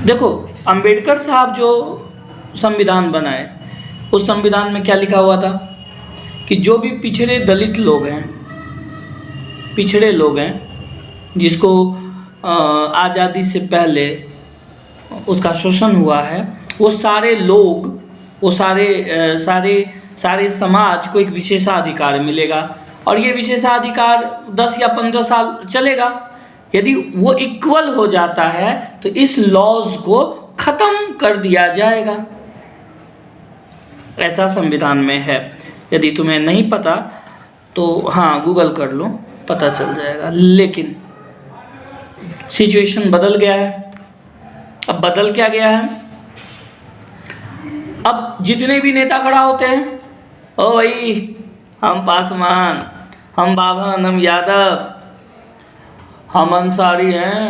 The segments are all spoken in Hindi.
देखो, अंबेडकर साहब जो संविधान बनाए, उस संविधान में क्या लिखा हुआ था कि जो भी पिछड़े दलित लोग हैं, पिछड़े लोग हैं जिसको आज़ादी से पहले उसका शोषण हुआ है, वो सारे लोग, वो सारे समाज को एक विशेषाधिकार मिलेगा और ये विशेषाधिकार 10 या 15 साल चलेगा। यदि वो इक्वल हो जाता है तो इस लॉज को ख़त्म कर दिया जाएगा। ऐसा संविधान में है। यदि तुम्हें नहीं पता तो हाँ, गूगल कर लो, पता चल जाएगा। लेकिन सिचुएशन बदल गया है। अब बदल क्या गया है? अब जितने भी नेता खड़ा होते हैं, ओ भाई हम पासवान, हम बाभन, हम यादव, हम अंसारी हैं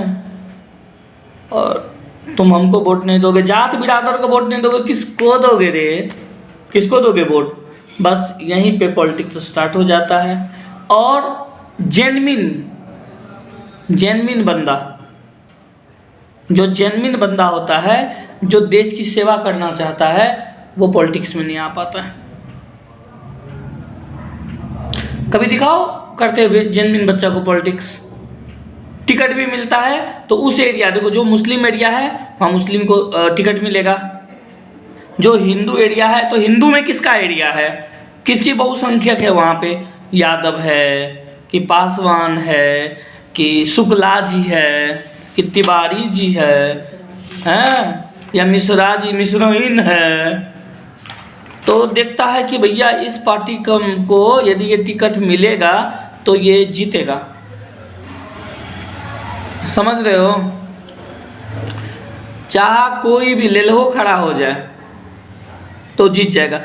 और तुम हमको वोट नहीं दोगे, जात बिरादर को वोट नहीं दोगे, किसको दोगे रे? किसको दोगे वोट? बस यहीं पे पॉलिटिक्स स्टार्ट हो जाता है। और जेन्युइन बंदा, जो जेन्युइन बंदा होता है, जो देश की सेवा करना चाहता है, वो पॉलिटिक्स में नहीं आ पाता है। कभी दिखाओ करते हुए जेन्युइन बच्चा को पॉलिटिक्स। टिकट भी मिलता है तो उस एरिया, देखो जो मुस्लिम एरिया है वहाँ मुस्लिम को टिकट मिलेगा, जो हिंदू एरिया है तो हिंदू में किसका एरिया है, किसकी बहुसंख्यक है वहाँ पे, यादव है कि पासवान है कि शुक्ला जी है कि तिवारी जी हैं या मिश्रा जी, मिश्रहीन है, तो देखता है कि भैया इस पार्टी को यदि ये टिकट मिलेगा तो ये जीतेगा। समझ रहे हो? चाहे कोई भी ले लो खड़ा हो जाए तो जीत जाएगा।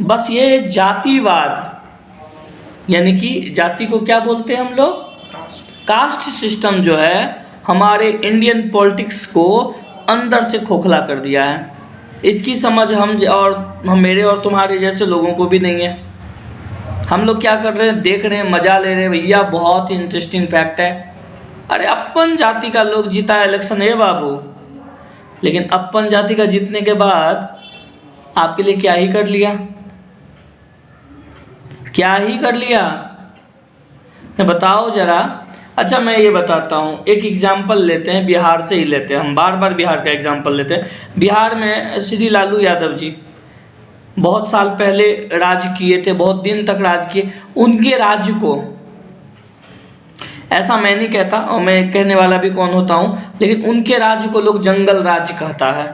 बस ये जातिवाद, यानी कि जाति को क्या बोलते हैं हम लोग, कास्ट सिस्टम जो है हमारे इंडियन पॉलिटिक्स को अंदर से खोखला कर दिया है। इसकी समझ हम मेरे और तुम्हारे जैसे लोगों को भी नहीं है। हम लोग क्या कर रहे हैं, देख रहे हैं, मजा ले रहे हैं। भैया बहुत ही इंटरेस्टिंग फैक्ट है, अरे अपन जाति का लोग जीता है इलेक्शन है बाबू, लेकिन अपन जाति का जीतने के बाद आपके लिए क्या ही कर लिया, क्या ही कर लिया, बताओ जरा। अच्छा मैं ये बताता हूँ, एक एग्जाम्पल लेते हैं, बिहार से ही लेते हैं, हम बार बार बिहार का एग्जाम्पल लेते हैं। बिहार में श्री लालू यादव जी बहुत साल पहले राज किए थे, बहुत दिन तक राज किए। उनके राज्य को, ऐसा मैं नहीं कहता और मैं कहने वाला भी कौन होता हूँ, लेकिन उनके राज्य को लोग जंगल राज्य कहता है।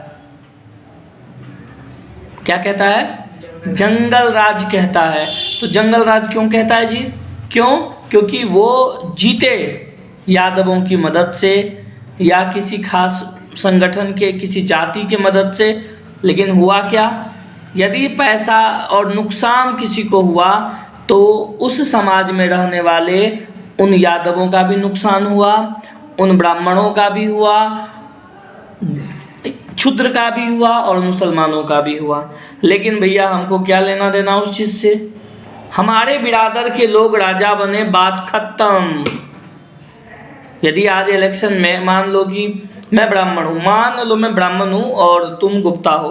क्या कहता है? जंगल राज कहता है। तो जंगल राज क्यों कहता है जी? क्यों? क्योंकि वो जीते यादवों की मदद से या किसी खास संगठन के, किसी जाति के मदद से। लेकिन हुआ क्या, यदि पैसा और नुकसान किसी को हुआ तो उस समाज में रहने वाले उन यादवों का भी नुकसान हुआ, उन ब्राह्मणों का भी हुआ, क्षुद्र का भी हुआ और मुसलमानों का भी हुआ। लेकिन भैया हमको क्या लेना देना उस चीज़ से? हमारे बिरादर के लोग राजा बने, बात खत्म। यदि आज इलेक्शन में मान लो कि मैं ब्राह्मण हूँ, मान लो मैं ब्राह्मण हूँ और तुम गुप्ता हो,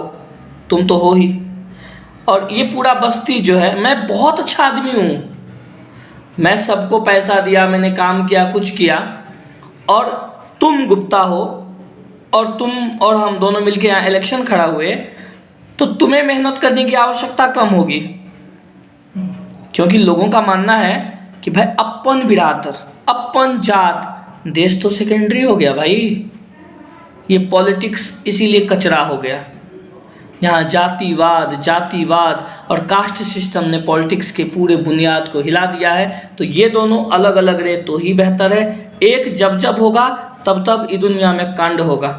तुम तो हो ही, और ये पूरा बस्ती जो है, मैं बहुत अच्छा आदमी हूँ, मैं सबको पैसा दिया, मैंने काम किया, कुछ किया, और तुम गुप्ता हो और तुम और हम दोनों मिलके यहाँ इलेक्शन खड़ा हुए, तो तुम्हें मेहनत करने की आवश्यकता कम होगी, क्योंकि लोगों का मानना है कि भाई अपन बिरादर, अपन जात, देश तो सेकेंडरी हो गया भाई। ये पॉलिटिक्स इसीलिए कचरा हो गया। यहाँ जातिवाद और कास्ट सिस्टम ने पॉलिटिक्स के पूरे बुनियाद को हिला दिया है। तो ये दोनों अलग अलग रहे तो ही बेहतर है। एक जब होगा तब ये दुनिया में कांड होगा।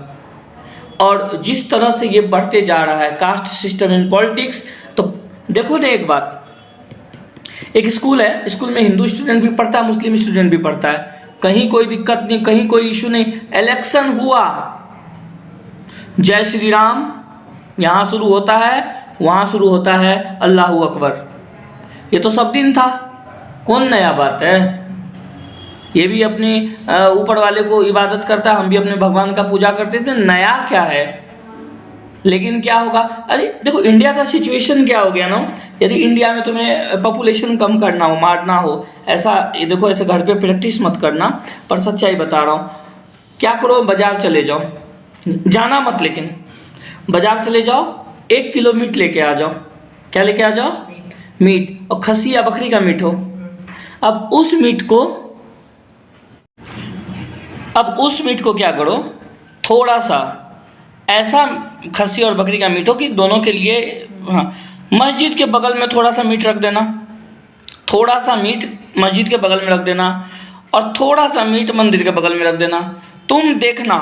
और जिस तरह से ये बढ़ते जा रहा है कास्ट सिस्टम इन पॉलिटिक्स, तो देखो ना एक बात, एक स्कूल है, स्कूल में हिंदू स्टूडेंट भी पढ़ता है, मुस्लिम स्टूडेंट भी पढ़ता है, कहीं कोई दिक्कत नहीं, कहीं कोई इशू नहीं। इलेक्शन हुआ, जय श्री राम यहाँ शुरू होता है, वहाँ शुरू होता है अल्लाहू अकबर। ये तो सब दिन था, कौन नया बात है? ये भी अपने ऊपर वाले को इबादत करता है, हम भी अपने भगवान का पूजा करते हैं, तो नया क्या है। लेकिन क्या होगा, अरे देखो इंडिया का सिचुएशन क्या हो गया ना, यदि इंडिया में तुम्हें पॉपुलेशन कम करना हो, मारना हो, ऐसा ये देखो, ऐसे घर पे प्रैक्टिस मत करना, पर सच्चाई बता रहा हूँ। क्या करो, बाजार चले जाओ, जाना मत, लेकिन बाजार चले जाओ, 1 किलो मीट लेके आ जाओ। क्या लेके आ जाओ? मीट, और खस्सी या बकरी का मीट हो। अब उस मीट को क्या करो, थोड़ा सा ऐसा खस्सी और बकरी का मीट हो कि दोनों के लिए, हाँ, मस्जिद के बगल में थोड़ा सा मीट रख देना, थोड़ा सा मीट मस्जिद के बगल में रख देना, और थोड़ा सा मीट मंदिर के बगल में रख देना। तुम देखना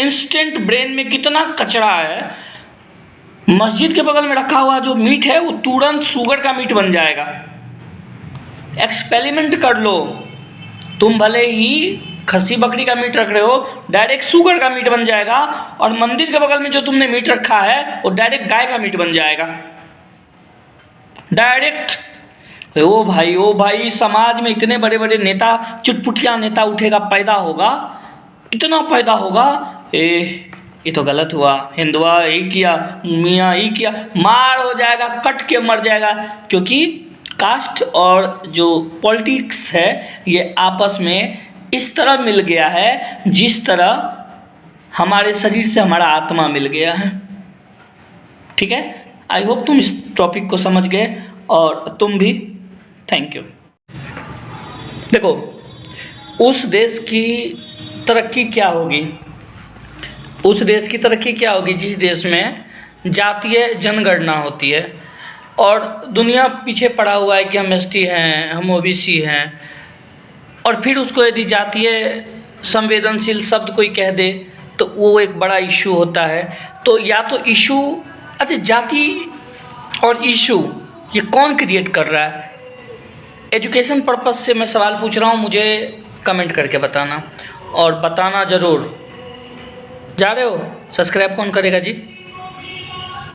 इंस्टेंट ब्रेन में कितना कचरा है। मस्जिद के बगल में रखा हुआ जो मीट है वो तुरंत शुगर का मीट बन जाएगा। एक्सपेरिमेंट कर लो, तुम भले ही खस्सी बकरी का मीट रख रहे हो, डायरेक्ट शुगर का मीट बन जाएगा, और मंदिर के बगल में जो तुमने मीट रखा है वो डायरेक्ट गाय का मीट बन जाएगा, डायरेक्ट। ओ भाई, समाज में इतने बड़े बड़े नेता, चुटपुटिया नेता उठेगा, पैदा होगा, इतना पैदा होगा, ये तो गलत हुआ, हिंदुआ ये किया, मियाँ ये किया, मार हो जाएगा, कट के मर जाएगा। क्योंकि कास्ट और जो पॉलिटिक्स है ये आपस में इस तरह मिल गया है जिस तरह हमारे शरीर से हमारा आत्मा मिल गया है। ठीक है, आई होप तुम इस टॉपिक को समझ गए, और तुम भी। Thank you. देखो, उस देश की तरक्की क्या होगी, उस देश की तरक्की क्या होगी जिस देश में जातीय जनगणना होती है, और दुनिया पीछे पड़ा हुआ है कि हम एसटी हैं, हम ओबीसी हैं, और फिर उसको यदि जातीय संवेदनशील शब्द कोई कह दे तो वो एक बड़ा इशू होता है। तो या तो इशू, अच्छा जाति और इशू ये कौन क्रिएट कर रहा है? एजुकेशन पर्पस से मैं सवाल पूछ रहा हूँ, मुझे कमेंट करके बताना, और बताना ज़रूर। जा रहे हो? सब्सक्राइब कौन करेगा जी?